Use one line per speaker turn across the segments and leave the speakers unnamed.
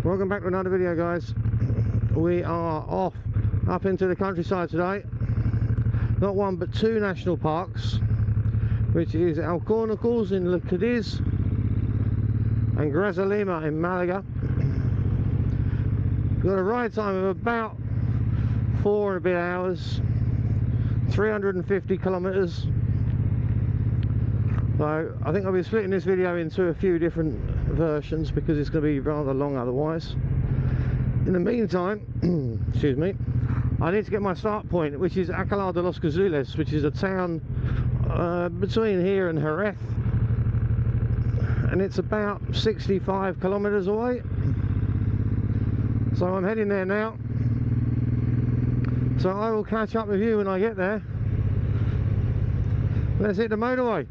Welcome back to another video, guys. We are off up into the countryside today. Not one but two national parks, which is Alcornocales in Cadiz and Grazalema in Malaga. We've got a ride time of about 4 and a bit hours, 350 kilometers. So I think I'll be splitting this video into a few different versions because it's going to be rather long otherwise. In the meantime, excuse me, I need to get my start point, which is Alcala de los Gazules, which is a town between here and Jerez, and it's about 65 kilometers away. So I'm heading there now. So I will catch up with you when I get there. Let's hit the motorway.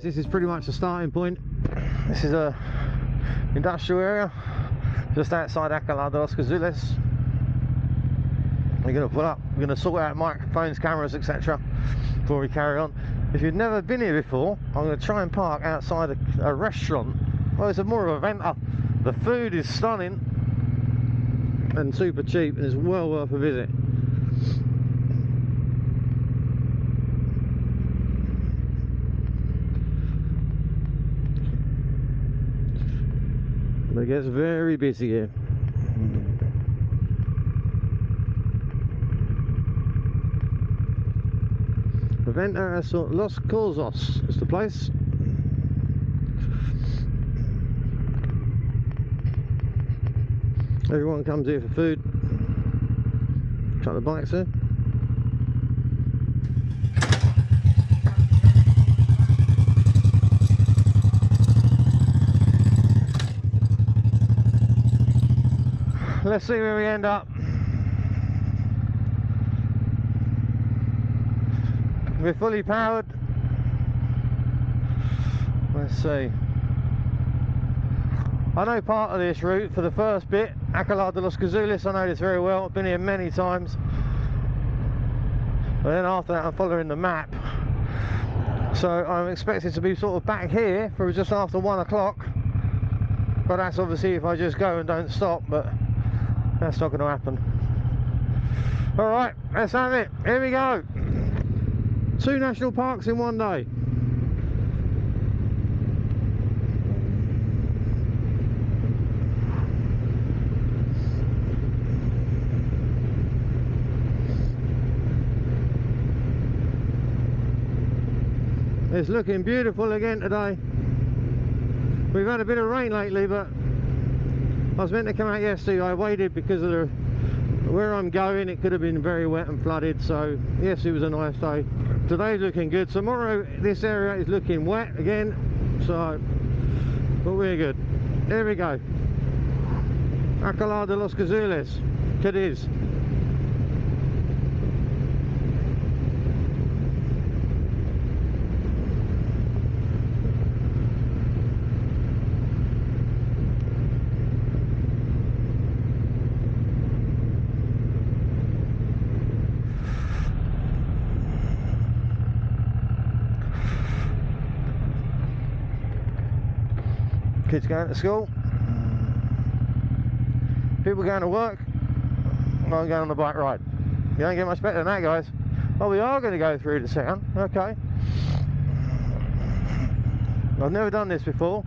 This is pretty much the starting point. This is a industrial area just outside Alcala de los Gazules. We're going to pull up, we're going to sort out microphones, cameras, etc. before we carry on. If you've never been here before, I'm going to try and park outside a restaurant. Well, it's more of a venta. The food is stunning and super cheap and is well worth a visit. It gets very busy here. Frontera de los Arcos is the place. Everyone comes here for food. Chuck the bikes in. Let's see where we end up. We're fully powered. Let's see. I know part of this route for the first bit, Alcala de los Gazules. I know this very well. I've been here many times. But then after that, I'm following the map. So I'm expected to be sort of back here for just after 1 o'clock. But that's obviously if I just go and don't stop. But that's not going to happen. Alright, let's have it. Here we go. 2 national parks in one day. It's looking beautiful again today. We've had a bit of rain lately, but I was meant to come out yesterday. I waited because of where I'm going. It could have been very wet and flooded, so yes, it was a nice day. Today's looking good. Tomorrow this area is looking wet again, so but we're good. Here we go. Alcala de los Gazules, Cadiz. Kids going to school, people going to work. I'm going on the bike ride. You don't get much better than that, guys. Oh, we are going to go through the town. Okay. I've never done this before,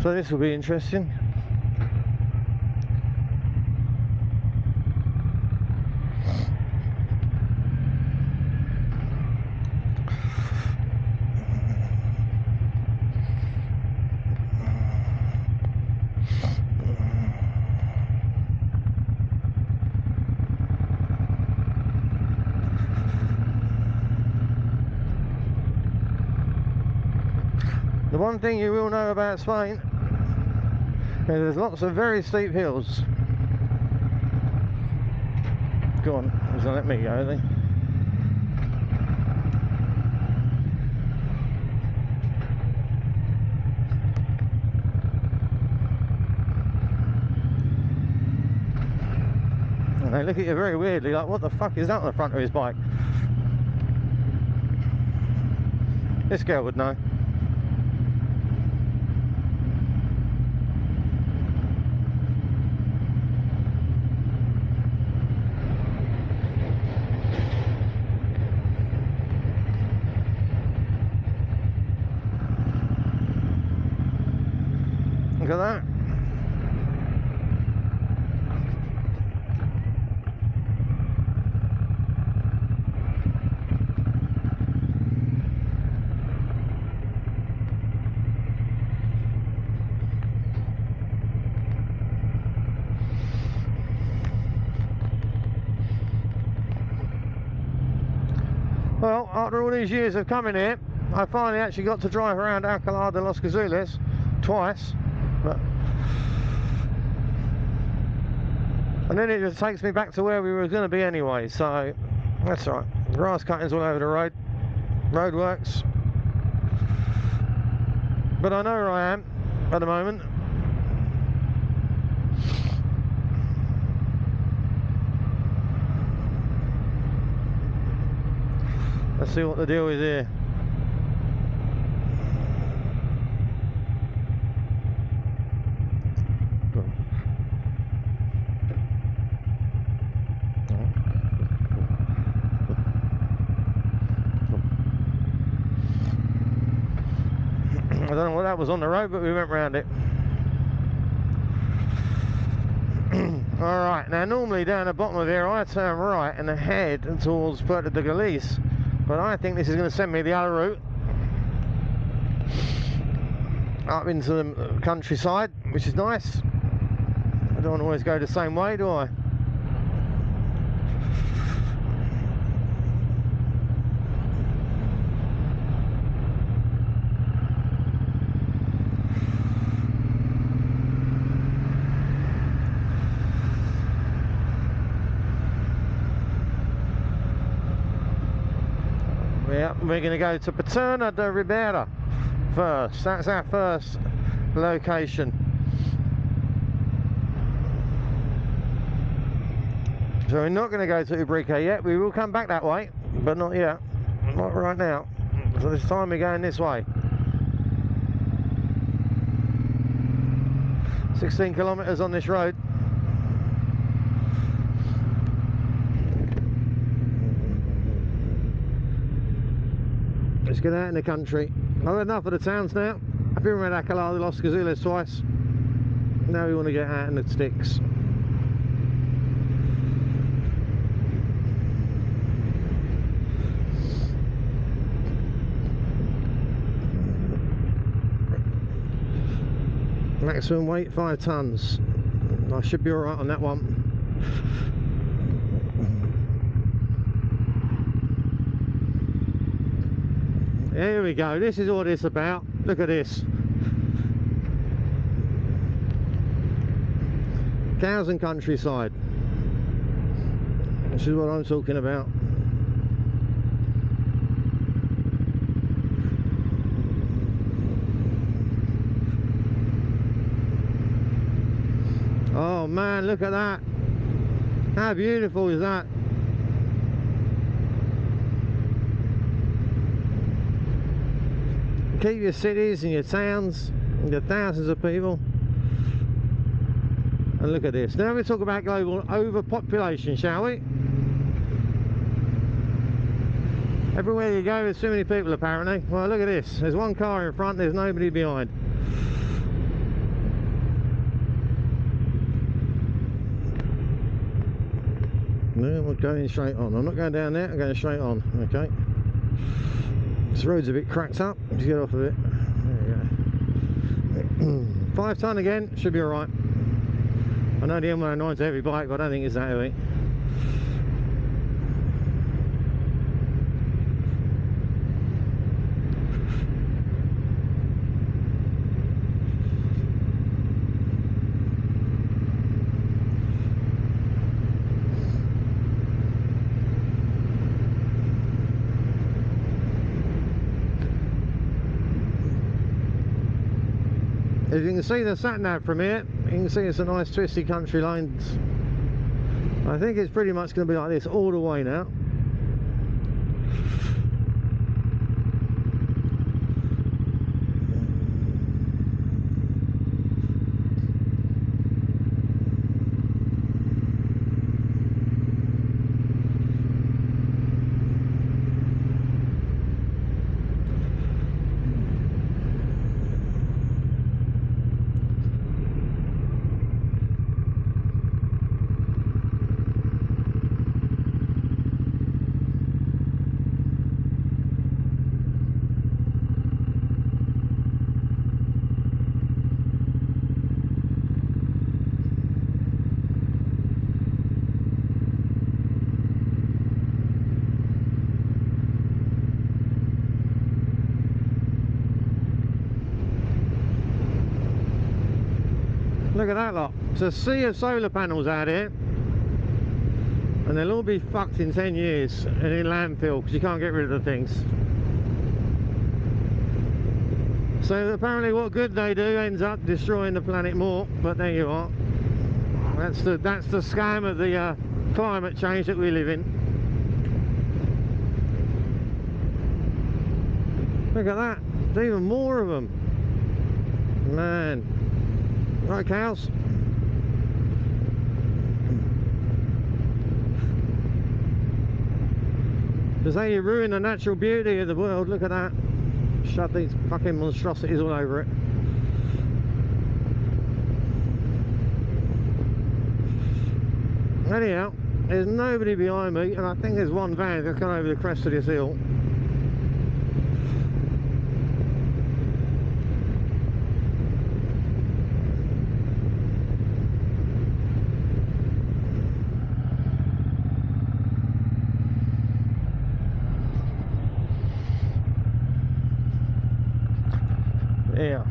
so this will be interesting. The one thing you will know about Spain There's lots of very steep hills. Go on, he's gonna let me go, isn't he? And they look at you very weirdly, like, what the fuck is that on the front of his bike? This girl would know. Look at that. Well, after all these years of coming here, I finally actually got to drive around Alcala de los Gazules twice. And then it just takes me back to where we were going to be anyway, so that's all right. Grass cuttings all over the road, roadworks. But I know where I am at the moment. Let's see what the deal is here. I don't know what that was on the road, but we went round it. Alright, now normally down the bottom of here I turn right and head towards Paterna de Rivera, but I think this is going to send me the other route up into the countryside, which is nice. I don't always go the same way, do I? Yeah, we're going to go to Paterna de Rivera first. That's our first location. So we're not going to go to Ubrique yet. We will come back that way, but not yet. Not right now. So this time we're going this way. 16 kilometres on this road. Let's get out in the country. I've had enough of the towns now. I've been around Alcala de los Gazules twice. Now we want to get out in the sticks. Maximum weight 5 tons. I should be alright on that one. Here we go, this is what it's about. Look at this. Cows and countryside. This is what I'm talking about. Oh man, look at that. How beautiful is that? Keep your cities and your towns and your thousands of people. And look at this. Now we talk about global overpopulation, shall we? Everywhere you go there's too many people apparently. Well, look at this. There's one car in front, there's nobody behind. No, we're going straight on. I'm not going down there, I'm going straight on. Okay. This road's a bit cracked up. Just get off of it. There we go. 5 ton again, should be alright. I know the M109's a heavy bike, but I don't think it's that heavy. As you can see the sat-nav from here, you can see it's a nice twisty country lanes. I think it's pretty much going to be like this all the way now. Look at that lot. It's a sea of solar panels out here, and they'll all be fucked in 10 years and in landfill because you can't get rid of the things. So apparently what good they do ends up destroying the planet more, but there you are. That's the scam of the climate change that we live in. Look at that. There's even more of them. Man. Right, cows. Because how you ruin the natural beauty of the world. Look at that. Shove these fucking monstrosities all over it. Anyhow, there's nobody behind me, and I think there's one van that's gone over the crest of this hill. Yeah.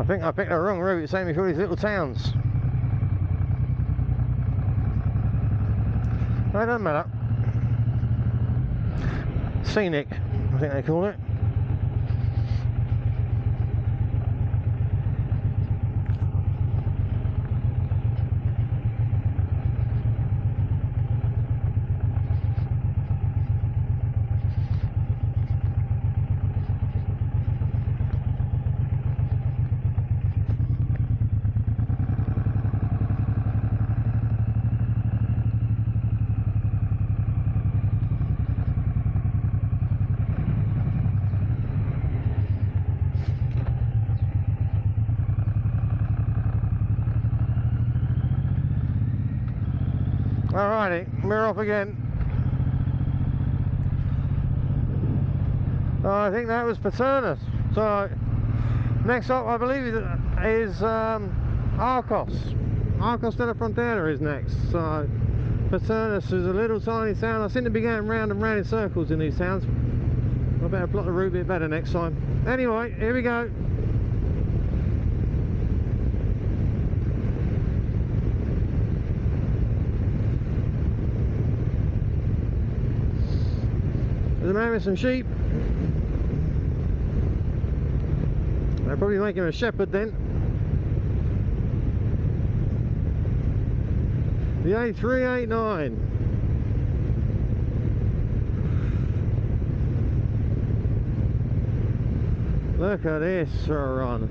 I think I picked the wrong route. It's taking me through these little towns. No, it doesn't matter. Scenic, I think they call it. Alrighty, we're off again. I think that was Paterna. So next up, I believe, is Arcos. Arcos de la Frontera is next. So Paterna is a little tiny town. I seem to be going round and round in circles in these towns. I better plot the route a bit better next time. Anyway, here we go. There's a man with some sheep. They're probably making a shepherd then. The A389. Look at this for a run.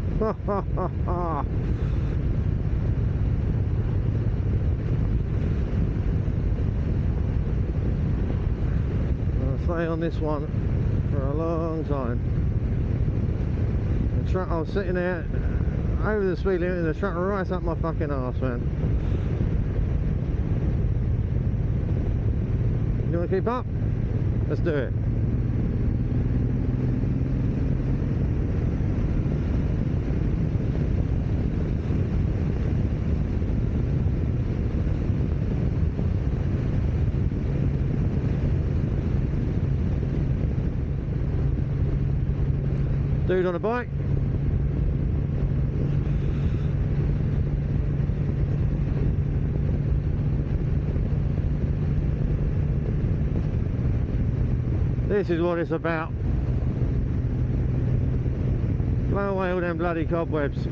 Stay on this one for a long time. The truck, I was sitting there over the speed limit and the truck right up my fucking arse, man. You want to keep up? Let's do it. Dude on a bike. This is what it's about. Blow away all them bloody cobwebs.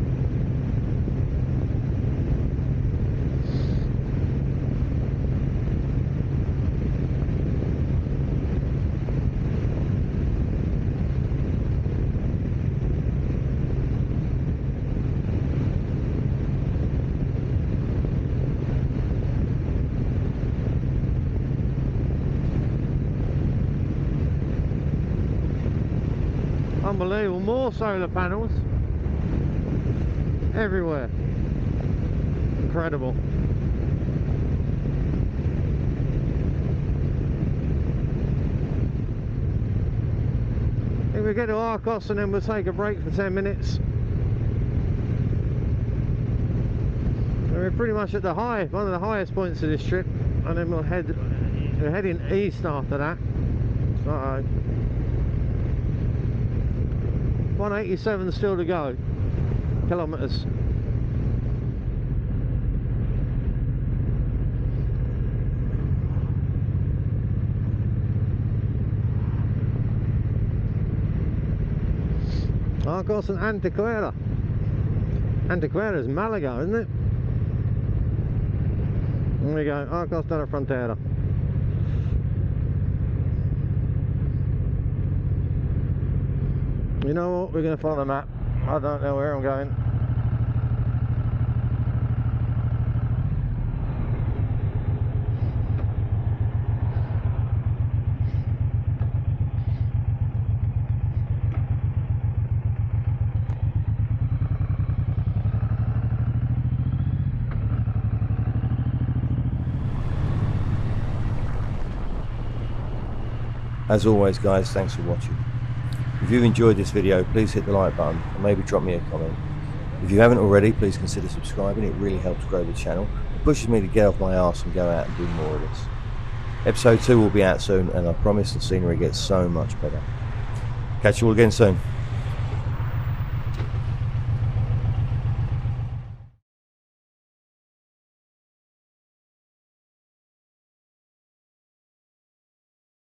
Unbelievable, more solar panels everywhere. Incredible. I think we get to Arcos and then we'll take a break for 10 minutes. And we're pretty much at the high, one of the highest points of this trip, and then we're heading east after that. Uh-oh. 187 still to go, kilometres. Arcos and Antequera. Antequera is Malaga, isn't it? There we go, Arcos de Frontera. You know what, we're going to follow the map. I don't know where I'm going.
As always guys, thanks for watching. If you've enjoyed this video, please hit the like button and maybe drop me a comment. If you haven't already, please consider subscribing. It really helps grow the channel. It pushes me to get off my arse and go out and do more of this. Episode 2 will be out soon, and I promise the scenery gets so much better. Catch you all again soon.